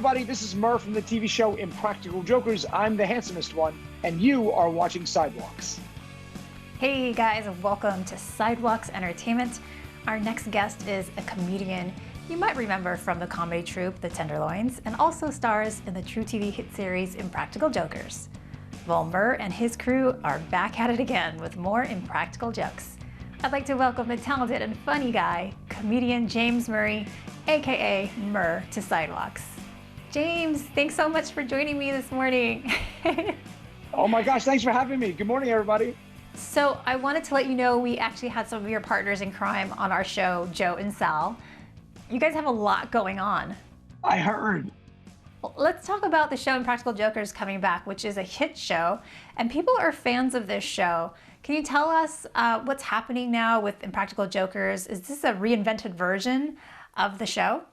everybody, this is Murr from the TV show Impractical Jokers. I'm the handsomest one, and you are watching Sidewalks. Hey guys, welcome to Sidewalks Entertainment. Our next guest is a comedian you might remember from the comedy troupe, the Tenderloins, and also stars in the true TV hit series Impractical Jokers. Well, Murr and his crew are back at it again with more impractical jokes. I'd like to welcome the talented and funny guy, comedian James Murray, aka Murr, to Sidewalks. James, thanks so much for joining me this morning. Oh my gosh, thanks for having me. Good morning, everybody. So I wanted to let you know we actually had some of your partners in crime on our show, Joe and Sal. You guys have a lot going on. I heard. Well, let's talk about the show Impractical Jokers coming back, which is a hit show, and people are fans of this show. Can you tell us what's happening now with Impractical Jokers? Is this a reinvented version of the show?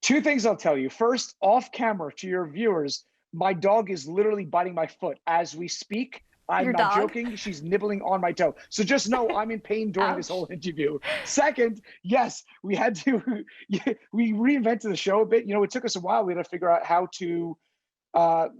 Two things I'll tell you. First, off camera to your viewers, my dog is literally biting my foot as we speak. I'm Your not dog? joking. She's nibbling on my toe. So just know I'm in pain during this whole interview. Second, yes, we reinvented the show a bit. You know, it took us a while. We had to figure out how to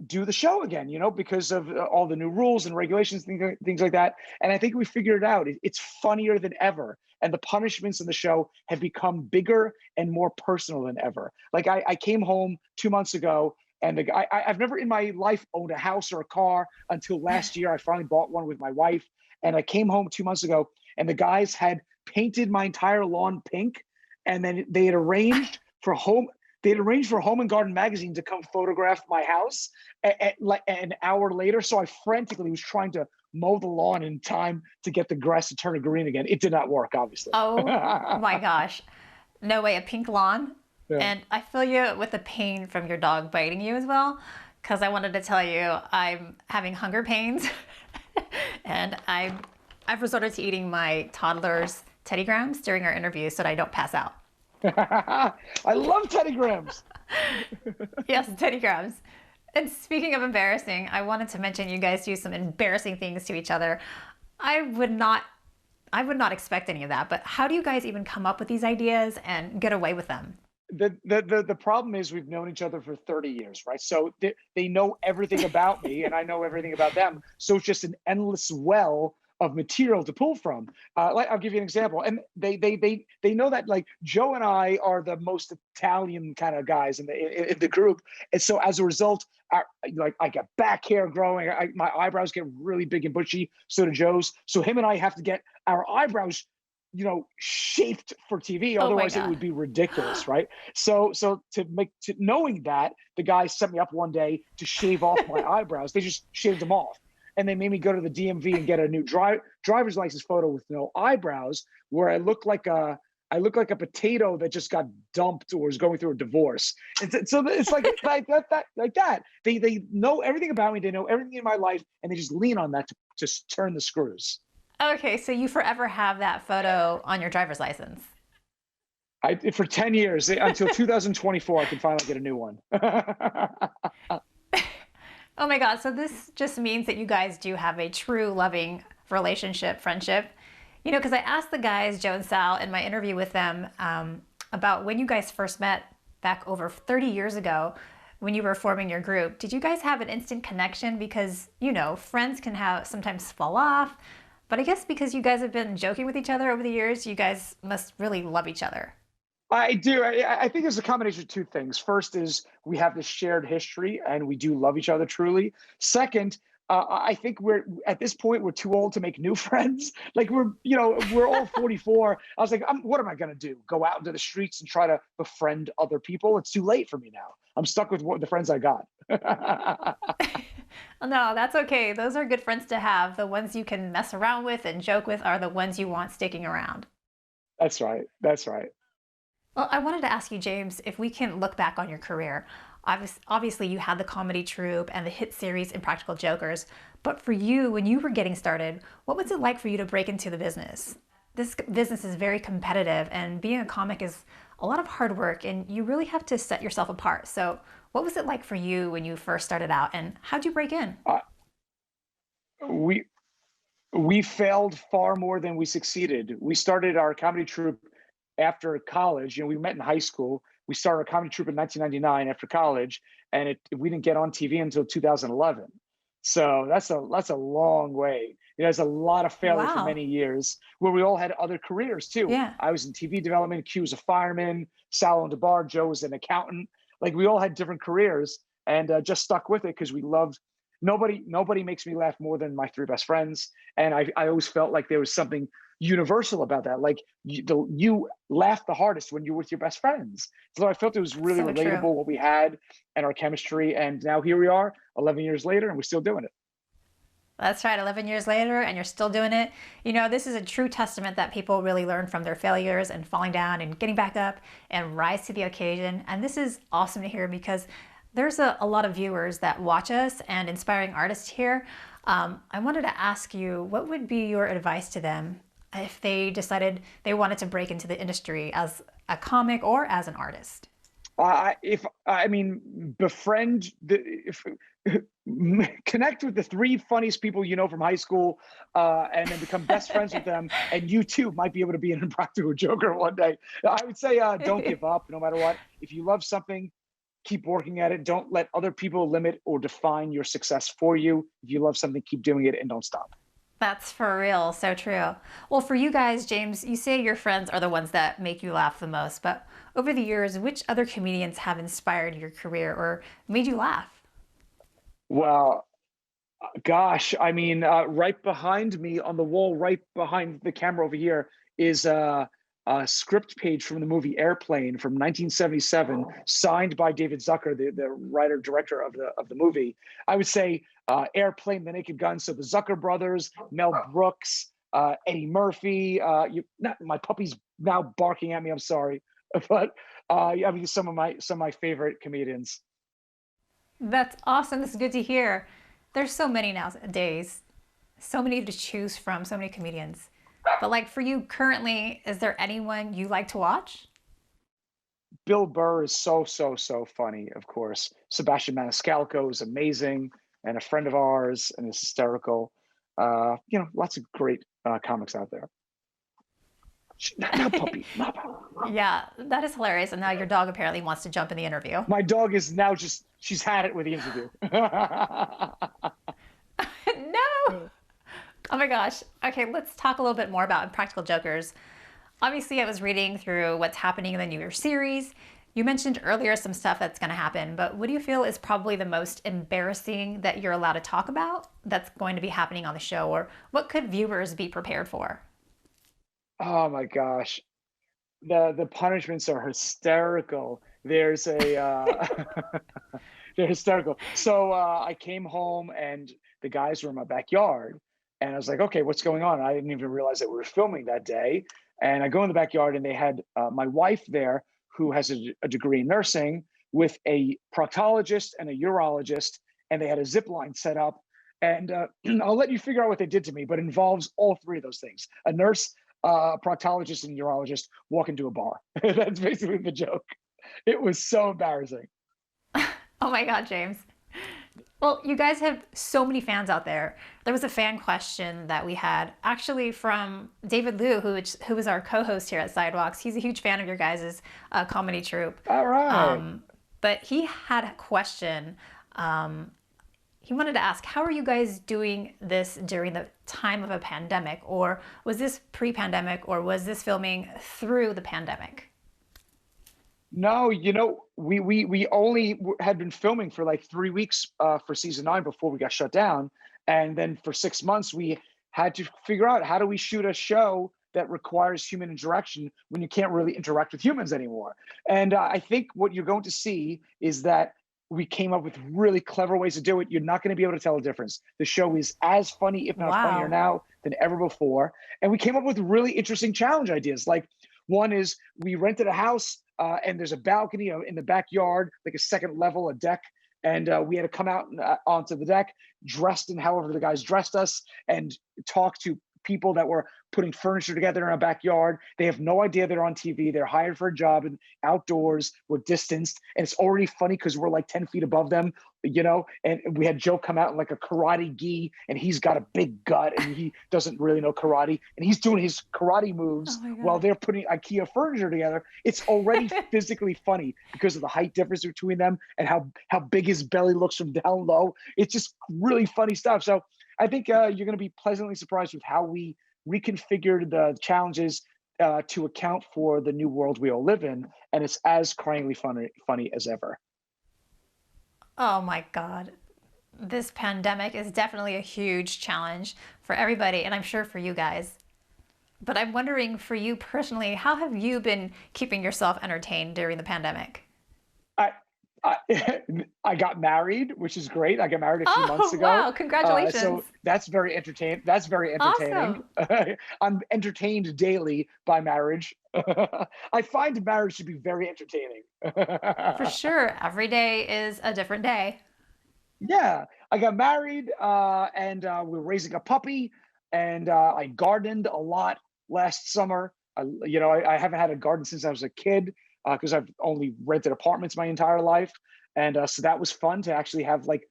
do the show again, you know, because of all the new rules and regulations, things like that. And I think we figured it out. It's funnier than ever. And the punishments in the show have become bigger and more personal than ever. Like I came home 2 months ago, and I've never in my life owned a house or a car until last year. I finally bought one with my wife. And I came home 2 months ago, and the guys had painted my entire lawn pink. And then they had arranged for Home and Garden magazine to come photograph my house like an hour later. So I frantically was trying to mow the lawn in time to get the grass to turn green again. It did not work, obviously. Oh my gosh. No way, a pink lawn? Yeah. And I feel you with the pain from your dog biting you as well, because I wanted to tell you I'm having hunger pains and I've resorted to eating my toddler's Teddy Grahams during our interview so that I don't pass out. I love Teddy Grahams. Yes, Teddy Grahams. And speaking of embarrassing, I wanted to mention you guys do some embarrassing things to each other. I would not expect any of that, but how do you guys even come up with these ideas and get away with them? The problem is we've known each other for 30 years, right? So they know everything about me and I know everything about them. So it's just an endless well of material to pull from. Like I'll give you an example. And they know that like Joe and I are the most Italian kind of guys in the group. And so as a result, I get back hair growing. My eyebrows get really big and bushy. So do Joe's. So him and I have to get our eyebrows, you know, shaped for TV. Otherwise it would be ridiculous, right? So knowing that, the guys set me up one day to shave off my eyebrows. They just shaved them off. And they made me go to the DMV and get a new driver's license photo with no eyebrows, where I look like a potato that just got dumped or is going through a divorce. So it's like that. They know everything about me. They know everything in my life, and they just lean on that to just turn the screws. Okay, so you forever have that photo on your driver's license. For 10 years, until 2024, I can finally get a new one. Oh my God, so this just means that you guys do have a true loving relationship, friendship. You know, because I asked the guys, Joe and Sal, in my interview with them about when you guys first met back over 30 years ago when you were forming your group. Did you guys have an instant connection? Because, you know, friends can sometimes fall off. But I guess because you guys have been joking with each other over the years, you guys must really love each other. I do. I think there's a combination of two things. First is we have this shared history and we do love each other truly. Second, I think at this point, we're too old to make new friends. Like we're all 44. I was like, what am I going to do? Go out into the streets and try to befriend other people? It's too late for me now. I'm stuck with the friends I got. No, that's okay. Those are good friends to have. The ones you can mess around with and joke with are the ones you want sticking around. That's right. That's right. Well, I wanted to ask you, James, if we can look back on your career. Obviously, you had the comedy troupe and the hit series Impractical Jokers. But for you, when you were getting started, what was it like for you to break into the business? This business is very competitive, and being a comic is a lot of hard work, and you really have to set yourself apart. So what was it like for you when you first started out, and how'd you break in? We failed far more than we succeeded. We started our comedy troupe after college. You know, we met in high school. We started a comedy troupe in 1999 after college, and we didn't get on TV until 2011. So that's a long way. You know, there's a lot of failure for Wow. many years where we all had other careers too. Yeah. I was in TV development, Q was a fireman, Sal owned a bar, Joe was an accountant. Like we all had different careers, and just stuck with it because we loved. Nobody makes me laugh more than my three best friends, and I always felt like there was something universal about that. Like you laugh the hardest when you're with your best friends. So I felt it was really So true. relatable what we had and our chemistry. And now here we are, 11 years later, and we're still doing it. That's right, 11 years later, and you're still doing it. You know, this is a true testament that people really learn from their failures and falling down and getting back up and rise to the occasion. And this is awesome to hear because there's a lot of viewers that watch us and inspiring artists here. I wanted to ask you, what would be your advice to them if they decided they wanted to break into the industry as a comic or as an artist? Befriend connect with the three funniest people you know from high school, and then become best friends with them, and you too might be able to be an Impractical Joker one day. I would say don't give up, no matter what. If you love something, keep working at it. Don't let other people limit or define your success for you. If you love something, keep doing it and don't stop. That's for real, so true. Well, for you guys, James, you say your friends are the ones that make you laugh the most, but over the years, which other comedians have inspired your career or made you laugh? Well, gosh, right behind me on the wall, right behind the camera over here, is a script page from the movie Airplane from 1977, signed by David Zucker, the writer director of the movie. I would say Airplane, The Naked Gun. So the Zucker brothers, Mel Brooks, Eddie Murphy. My puppy's now barking at me. I'm sorry, but some of my favorite comedians. That's awesome. That's good to hear. There's so many nowadays, so many to choose from, so many comedians. But like for you currently, is there anyone you like to watch? Bill Burr is so funny, of course. Sebastian Maniscalco is amazing and a friend of ours and is hysterical. Lots of great comics out there. Not puppy, not puppy. Yeah, that is hilarious. And now your dog apparently wants to jump in the interview. My dog is now she's had it with the interview. No. Oh my gosh. Okay, let's talk a little bit more about Impractical Jokers. Obviously, I was reading through what's happening in the New Year series. You mentioned earlier some stuff that's going to happen, but what do you feel is probably the most embarrassing that you're allowed to talk about that's going to be happening on the show, or what could viewers be prepared for? Oh my gosh. The punishments are hysterical. They're hysterical. So I came home and the guys were in my backyard, and I was like, okay, what's going on? I didn't even realize that we were filming that day. And I go in the backyard and they had my wife there, who has a degree in nursing, with a proctologist and a urologist, and they had a zip line set up. And I'll let you figure out what they did to me, but it involves all three of those things: a nurse, a proctologist, and a urologist walk into a bar. That's basically the joke. It was so embarrassing. Oh my God, James. Well, you guys have so many fans out there. There was a fan question that we had actually from David Liu, who is our co-host here at Sidewalks. He's a huge fan of your guys' comedy troupe. All right. But he had a question. He wanted to ask, how are you guys doing this during the time of a pandemic? Or was this pre-pandemic, or was this filming through the pandemic? No, we only had been filming for like 3 weeks for season 9 before we got shut down, and then for 6 months we had to figure out, how do we shoot a show that requires human interaction when you can't really interact with humans anymore. And I think what you're going to see is that we came up with really clever ways to do it. You're not going to be able to tell the difference. The show is as funny, if not funnier now than ever before. And we came up with really interesting challenge ideas. Like, one is we rented a house and there's a balcony in the backyard, like a second level, a deck. And we had to come out onto the deck dressed in however the guys dressed us and talk to people that were putting furniture together in our backyard. They have no idea they're on TV. They're hired for a job and outdoors. We're distanced. And it's already funny because we're like 10 feet above them, and we had Joe come out in like a karate gi, and he's got a big gut and he doesn't really know karate. And he's doing his karate moves while they're putting IKEA furniture together. It's already physically funny because of the height difference between them and how big his belly looks from down low. It's just really funny stuff. So I think you're going to be pleasantly surprised with how we reconfigured the challenges to account for the new world we all live in. And it's as cryingly funny as ever. Oh my God. This pandemic is definitely a huge challenge for everybody, and I'm sure for you guys. But I'm wondering, for you personally, how have you been keeping yourself entertained during the pandemic? I got married, which is great. I got married a few months ago. Wow, congratulations. So that's very entertaining. Awesome. I'm entertained daily by marriage. I find marriage to be very entertaining. For sure. Every day is a different day. Yeah. I got married and we're raising a puppy, and I gardened a lot last summer. I haven't had a garden since I was a kid, because I've only rented apartments my entire life. And so that was fun to actually have like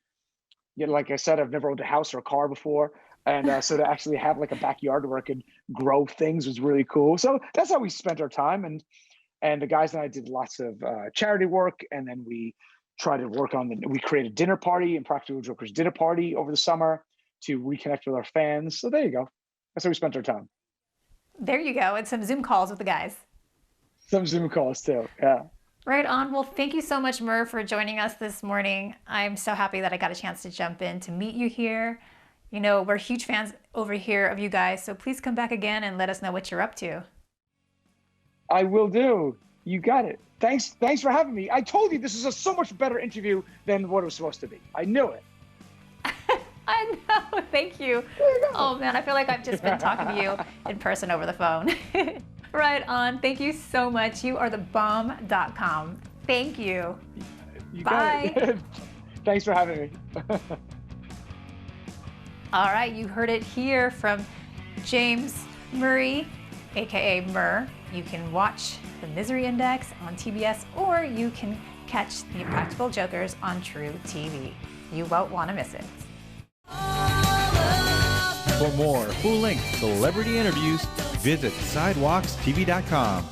I said, I've never owned a house or a car before. And so to actually have like a backyard where I could grow things was really cool. So that's how we spent our time. And the guys and I did lots of charity work. And then we tried to work on we created a dinner party, Impractical Jokers dinner party over the summer to reconnect with our fans. So there you go. That's how we spent our time. There you go. And some Zoom calls with the guys. Some Zoom calls too, yeah. Right on. Well, thank you so much, Mur, for joining us this morning. I'm so happy that I got a chance to jump in to meet you here. We're huge fans over here of you guys, so please come back again and let us know what you're up to. I will do. You got it. Thanks for having me. I told you this is a so much better interview than what it was supposed to be. I knew it. I know. Thank you. Oh, man, I feel like I've just been talking to you in person over the phone. Right on. Thank you so much. You are thebomb.com. Thank you. Bye. Thanks for having me. All right, you heard it here from James Murray, aka Mur. You can watch The Misery Index on TBS, or you can catch the Impractical Jokers on True TV. You won't want to miss it. For more full-length celebrity interviews, visit sidewalkstv.com.